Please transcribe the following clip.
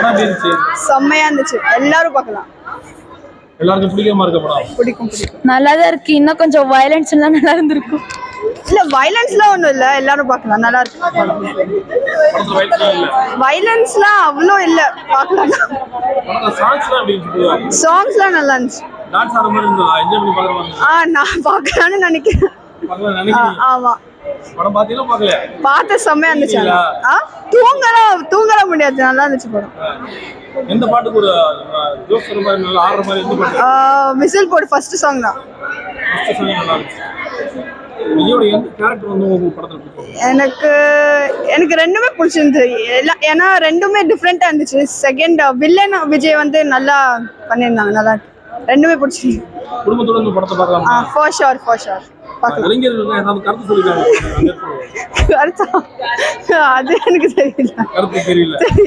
படம் எப்படி இருந்துச்சு? செம்மையா இருந்துச்சு, எல்லாரும் பார்க்கலாம். எல்லாருக்கும் பிடிக்காம இருக்க படம்? பிடிக்கும். நல்லா தான் இருக்கு, இன்னும் கொஞ்சம் வயலன்ஸ் எல்லாம் நல்லா இருந்திருக்கும். இல்ல வயலன்ஸ்லாம் ஒண்ணும் இல்ல, எல்லாரும் பார்க்கலாம், நல்லா இருக்கு. வயலன்ஸ்லாம் அவ்வளோ இல்ல, பார்க்கலாம். சாங்ஸ்லாம் நல்லா இருந்துச்சு. நான் பார்க்கலாம்னு நினைக்கிறேன். ஆமா பார்த்த செம்மையா இருந்துச்சு. தூங்கல முடியாது, நல்லா இருந்துச்சு படம். எந்த பாட்டுக்கு ஒரு ஜோஸ் வர மாதிரி நல்லா ஆடுற மாதிரி எந்த பாட்டு? விசில் போடு ஃபர்ஸ்ட் சாங் தான். ஃபர்ஸ்ட் சாங் நல்லா இருந்துச்சு. விஜயோட எந்த கேரக்டர் வந்து உங்களுக்கு படத்துல பிடிக்கும்? எனக்கு ரெண்டுமே பிடிச்சிருந்துச்சு. ஏன்னா ரெண்டுமே டிஃப்ரெண்டா இருந்துச்சு. செகண்ட் வில்லன் விஜய் வந்து நல்லா பண்ணியிருந்தாங்க, நல்லா ரெண்டுமே பிடிச்சிருந்துச்சு. குடும்பத்தோட இந்த படத்தை பார்க்கலாமா? ஃபார் ஷூர் பார்க்கலாம். இளைஞர்களுக்கு ஏதாவது கருத்து சொல்லிருக்காங்க? அது எனக்கு தெரியல. கருத்து தெரியல.